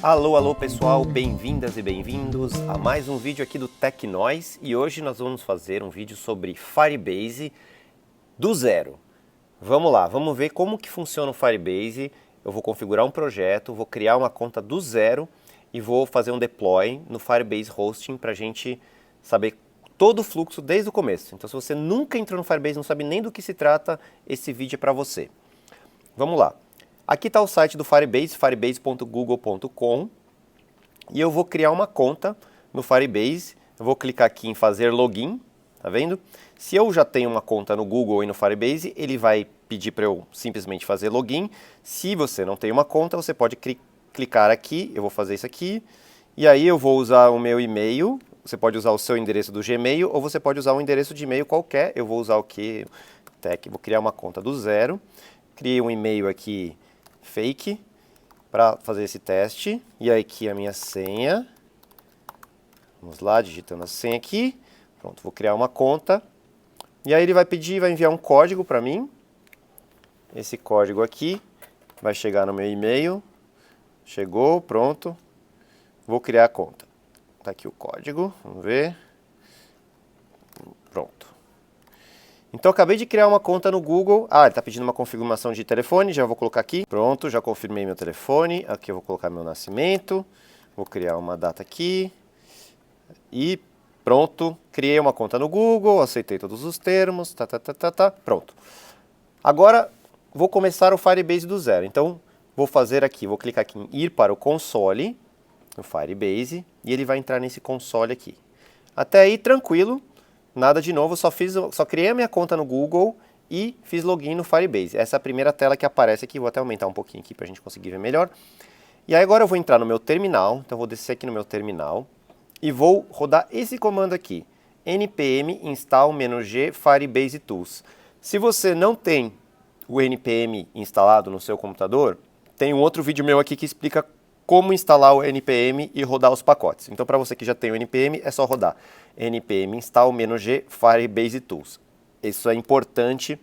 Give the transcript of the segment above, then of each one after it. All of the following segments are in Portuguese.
Alô, alô pessoal, bem-vindas e bem-vindos a mais um vídeo aqui do Tecnois e hoje nós vamos fazer um vídeo sobre Firebase do zero. Vamos lá, vamos ver como que funciona o Firebase. Eu vou configurar um projeto, vou criar uma conta do zero e vou fazer um deploy no Firebase Hosting para a gente saber todo o fluxo desde o começo. Então se você nunca entrou no Firebase, não sabe nem do que se trata, esse vídeo é para você. Vamos lá. Aqui está o site do Firebase, firebase.google.com, e eu vou criar uma conta no Firebase. Eu vou clicar aqui em fazer login, tá vendo? Se eu já tenho uma conta no Google e no Firebase, ele vai pedir para eu simplesmente fazer login. Se você não tem uma conta, você pode clicar aqui, eu vou fazer isso aqui, e aí eu vou usar o meu e-mail. Você pode usar o seu endereço do Gmail, ou você pode usar um endereço de e-mail qualquer. Eu vou usar o que? Vou criar uma conta do zero. Criei um e-mail aqui fake para fazer esse teste. E aí aqui a minha senha. Vamos lá, digitando a senha aqui. Pronto, vou criar uma conta. E aí ele vai pedir, vai enviar um código para mim. Esse código aqui vai chegar no meu e-mail. Chegou, pronto. Vou criar a conta. Tá aqui o código, vamos ver. Pronto. Então, eu acabei de criar uma conta no Google. Ah, ele está pedindo uma confirmação de telefone, já vou colocar aqui. Pronto, já confirmei meu telefone. Aqui eu vou colocar meu nascimento. Vou criar uma data aqui. E pronto, criei uma conta no Google, aceitei todos os termos, pronto. Agora, vou começar o Firebase do zero. Então, vou fazer aqui, vou clicar aqui em ir para o console, no Firebase, e ele vai entrar nesse console aqui. Até aí, tranquilo. Nada de novo, só criei a minha conta no Google e fiz login no Firebase. Essa é a primeira tela que aparece aqui, vou até aumentar um pouquinho aqui para a gente conseguir ver melhor. E aí agora eu vou entrar no meu terminal, então eu vou descer aqui no meu terminal e vou rodar esse comando aqui, npm install-g Firebase Tools. Se você não tem o npm instalado no seu computador, tem um outro vídeo meu aqui que explica como instalar o npm e rodar os pacotes. Então, para você que já tem o npm, é só rodar npm install-g Firebase Tools. Isso é importante,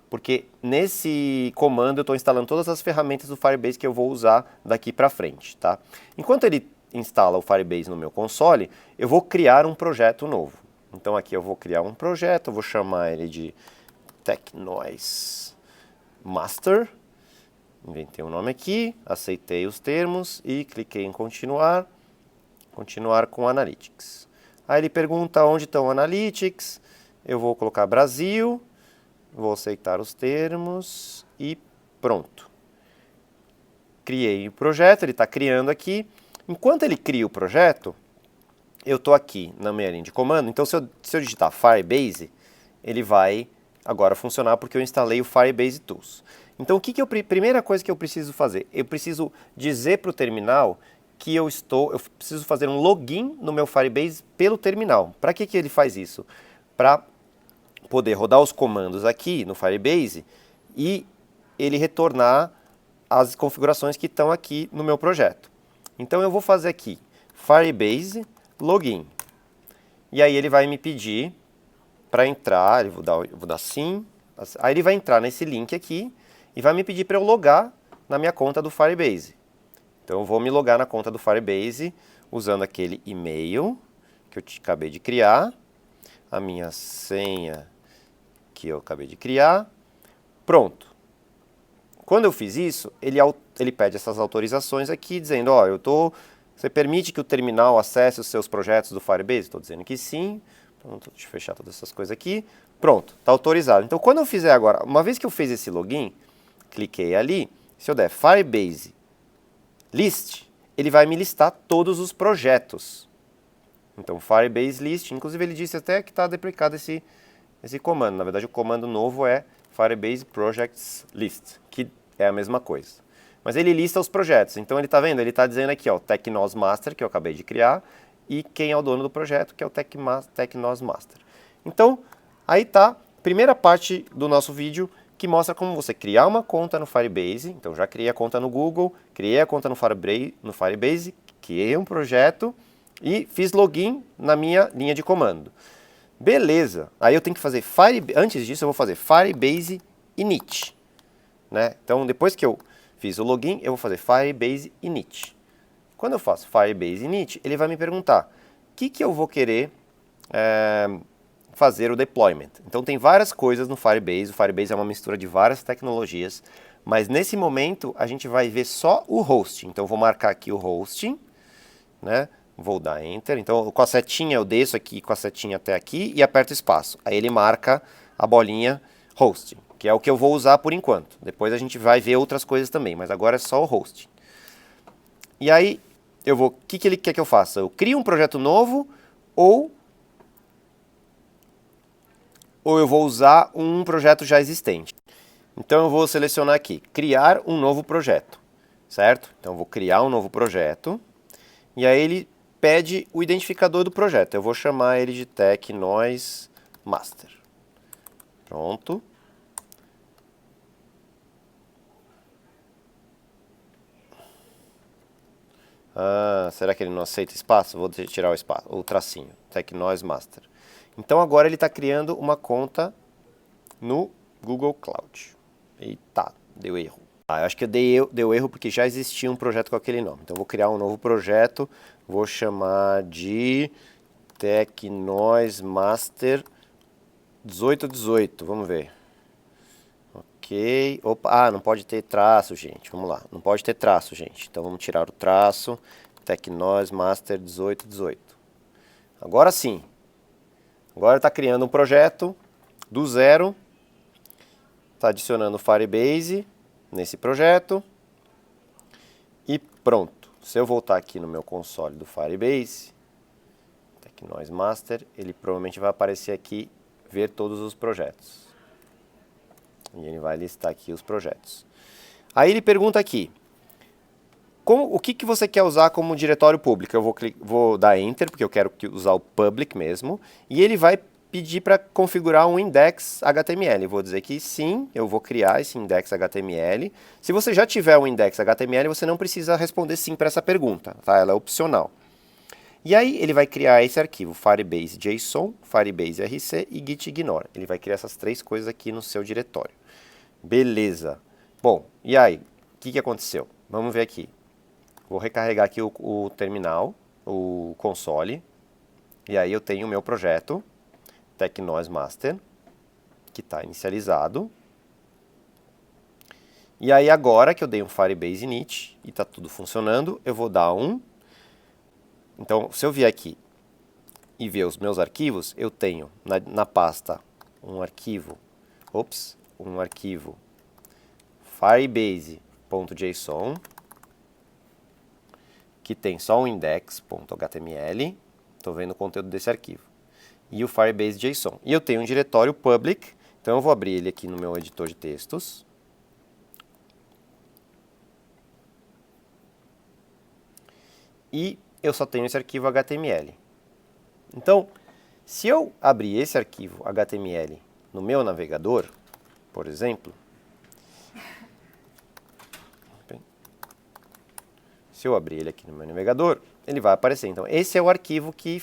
porque nesse comando eu estou instalando todas as ferramentas do Firebase que eu vou usar daqui para frente, tá? Enquanto ele instala o Firebase no meu console, eu vou criar um projeto novo. Então, aqui eu vou criar um projeto, eu vou chamar ele de Tecnois Master. Inventei um nome aqui, aceitei os termos e cliquei em continuar. Continuar com Analytics. Aí ele pergunta onde estão o Analytics. Eu vou colocar Brasil. Vou aceitar os termos e pronto. Criei o projeto, ele está criando aqui. Enquanto ele cria o projeto, eu estou aqui na minha linha de comando. Então se eu digitar Firebase, ele vai agora funcionar porque eu instalei o Firebase Tools. Então, primeira coisa que eu preciso fazer? Eu preciso dizer para o terminal que eu preciso fazer um login no meu Firebase pelo terminal. Para que ele faz isso? Para poder rodar os comandos aqui no Firebase e ele retornar as configurações que estão aqui no meu projeto. Então, eu vou fazer aqui Firebase login. E aí ele vai me pedir para entrar, eu vou dar sim. Aí ele vai entrar nesse link aqui e vai me pedir para eu logar na minha conta do Firebase. Então eu vou me logar na conta do Firebase usando aquele e-mail que eu acabei de criar, a minha senha que eu acabei de criar. Pronto. Quando eu fiz isso, ele pede essas autorizações aqui, dizendo, ó, você permite que o terminal acesse os seus projetos do Firebase? Estou dizendo que sim. Pronto, deixa eu fechar todas essas coisas aqui. Pronto, está autorizado. Então quando eu fizer agora, uma vez que eu fiz esse login, cliquei ali, se eu der Firebase List, ele vai me listar todos os projetos. Então, Firebase List, inclusive ele disse até que está deprecado esse comando. Na verdade, o comando novo é Firebase Projects List, que é a mesma coisa. Mas ele lista os projetos. Então, ele está vendo? Ele está dizendo aqui, ó, Tecnos Master, que eu acabei de criar, e quem é o dono do projeto, que é o Tecnos Master. Então, aí está a primeira parte do nosso vídeo, que mostra como você criar uma conta no Firebase. Então, já criei a conta no Google, criei a conta no Firebase, criei um projeto e fiz login na minha linha de comando. Beleza, aí eu tenho que fazer antes disso eu vou fazer Firebase init, né? Então, depois que eu fiz o login, eu vou fazer Firebase init. Quando eu faço Firebase init, ele vai me perguntar o que eu vou querer fazer o deployment. Então tem várias coisas no Firebase, o Firebase é uma mistura de várias tecnologias, mas nesse momento a gente vai ver só o hosting. Então eu vou marcar aqui o hosting, né? Vou dar Enter. Então com a setinha eu desço aqui com a setinha até aqui e aperto espaço. Aí ele marca a bolinha hosting, que é o que eu vou usar por enquanto. Depois a gente vai ver outras coisas também, mas agora é só o hosting. E aí o que ele quer que eu faça? Eu crio um projeto novo ou eu vou usar um projeto já existente. Então eu vou selecionar aqui, criar um novo projeto, certo? Então eu vou criar um novo projeto, e aí ele pede o identificador do projeto. Eu vou chamar ele de TechNoise Master. Pronto. Será que ele não aceita espaço? Vou tirar o tracinho, TechNoise Master. Então agora ele está criando uma conta no Google Cloud. Eita, deu erro. Eu acho que deu erro porque já existia um projeto com aquele nome. Então eu vou criar um novo projeto, vou chamar de TechNoise Master 1818. Vamos ver. Ok. Opa, não pode ter traço, gente. Vamos lá. Não pode ter traço, gente. Então vamos tirar o traço. TechNoise Master 1818. Agora sim. Agora está criando um projeto do zero. Está adicionando o Firebase nesse projeto. E pronto. Se eu voltar aqui no meu console do Firebase, TechNoise Master, ele provavelmente vai aparecer aqui, ver todos os projetos. E ele vai listar aqui os projetos. Aí ele pergunta aqui, o que você quer usar como diretório público? Eu vou dar Enter, porque eu quero usar o public mesmo. E ele vai pedir para configurar um index HTML. Eu vou dizer que sim, eu vou criar esse index HTML. Se você já tiver um index HTML, você não precisa responder sim para essa pergunta, tá? Ela é opcional. E aí ele vai criar esse arquivo, Firebase JSON, Firebase RC e gitignore. Ele vai criar essas três coisas aqui no seu diretório. Beleza. Bom, e aí? O que aconteceu? Vamos ver aqui. Vou recarregar aqui o terminal, o console. E aí eu tenho o meu projeto, TechNoise Master, que está inicializado. E aí agora que eu dei um Firebase init e está tudo funcionando, eu vou dar um. Então, se eu vier aqui e ver os meus arquivos, eu tenho na pasta um arquivo firebase.json, que tem só um index.html, estou vendo o conteúdo desse arquivo, e o Firebase JSON. E eu tenho um diretório public, então eu vou abrir ele aqui no meu editor de textos. E eu só tenho esse arquivo HTML. Então, se eu abrir esse arquivo HTML no meu navegador, por exemplo, se eu abrir ele aqui no meu navegador, ele vai aparecer. Então, esse é o arquivo que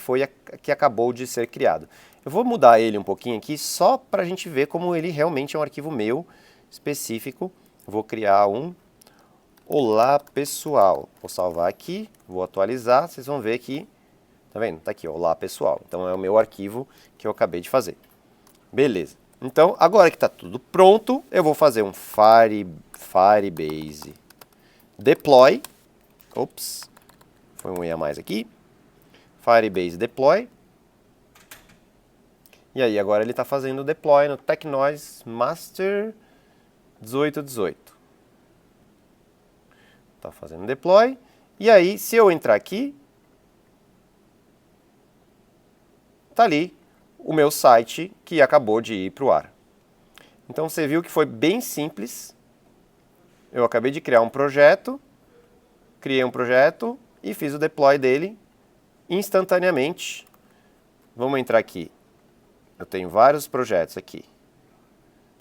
acabou de ser criado. Eu vou mudar ele um pouquinho aqui, só para a gente ver como ele realmente é um arquivo meu, específico. Vou criar um Olá, pessoal. Vou salvar aqui, vou atualizar, vocês vão ver que, tá vendo? Tá aqui, Olá, pessoal. Então, é o meu arquivo que eu acabei de fazer. Beleza. Então, agora que está tudo pronto, eu vou fazer um Firebase deploy. Ops, foi um E a mais aqui. Firebase deploy. E aí, agora ele está fazendo o deploy no TechNoise Master 1818. Está fazendo deploy. E aí, se eu entrar aqui, está ali o meu site que acabou de ir para o ar. Então, você viu que foi bem simples. Eu acabei de criar um projeto, criei um projeto e fiz o deploy dele instantaneamente. Vamos entrar aqui. Eu tenho vários projetos aqui.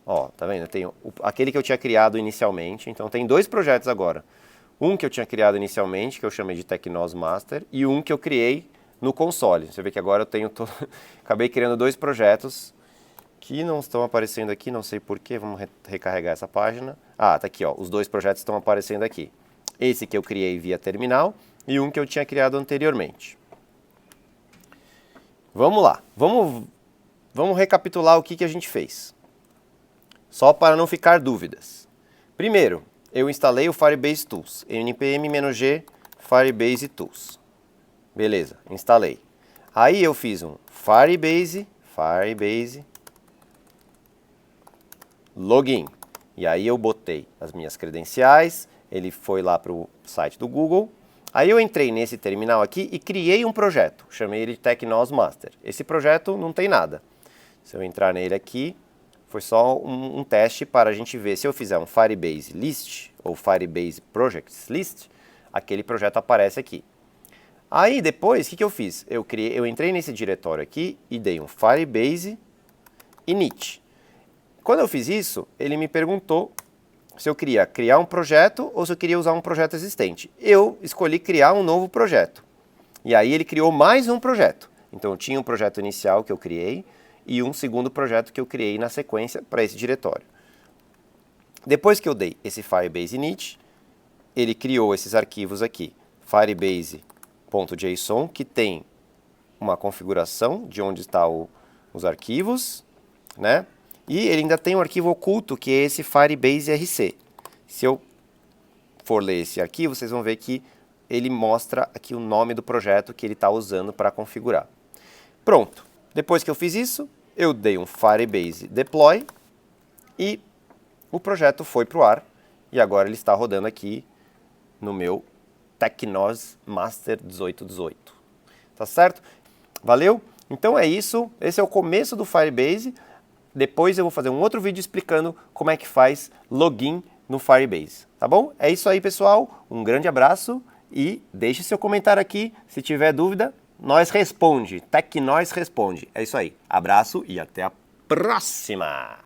Ó, tá vendo? Eu tenho aquele que eu tinha criado inicialmente. Então, tem dois projetos agora. Um que eu tinha criado inicialmente, que eu chamei de TechNoise Master, e um que eu criei no console. Você vê que agora eu tenho acabei criando dois projetos que não estão aparecendo aqui, não sei porquê. Vamos recarregar essa página. Ah, tá aqui, ó. Os dois projetos estão aparecendo aqui. Esse que eu criei via terminal e um que eu tinha criado anteriormente. Vamos lá, vamos recapitular o que a gente fez, só para não ficar dúvidas. Primeiro, eu instalei o Firebase Tools, npm-g Firebase Tools. Beleza, instalei. Aí eu fiz um Firebase login. E aí eu botei as minhas credenciais, ele foi lá para o site do Google. Aí eu entrei nesse terminal aqui e criei um projeto, chamei ele de Tecnos Master. Esse projeto não tem nada. Se eu entrar nele aqui, foi só um teste para a gente ver se eu fizer um Firebase List ou Firebase Projects List, aquele projeto aparece aqui. Aí depois, o que eu fiz? Eu entrei nesse diretório aqui e dei um Firebase init. Quando eu fiz isso, ele me perguntou se eu queria criar um projeto ou se eu queria usar um projeto existente. Eu escolhi criar um novo projeto. E aí ele criou mais um projeto. Então eu tinha um projeto inicial que eu criei e um segundo projeto que eu criei na sequência para esse diretório. Depois que eu dei esse Firebase init, ele criou esses arquivos aqui, firebase.json, que tem uma configuração de onde estão os arquivos, né? E ele ainda tem um arquivo oculto, que é esse Firebase RC. Se eu for ler esse arquivo, vocês vão ver que ele mostra aqui o nome do projeto que ele está usando para configurar. Pronto. Depois que eu fiz isso, eu dei um Firebase deploy e o projeto foi para o ar. E agora ele está rodando aqui no meu Tecnos Master 1818. Tá certo? Valeu? Então é isso. Esse é o começo do Firebase. Depois eu vou fazer um outro vídeo explicando como é que faz login no Firebase, tá bom? É isso aí, pessoal. Um grande abraço e deixe seu comentário aqui. Se tiver dúvida, nós responde. Tecnós responde. É isso aí. Abraço e até a próxima!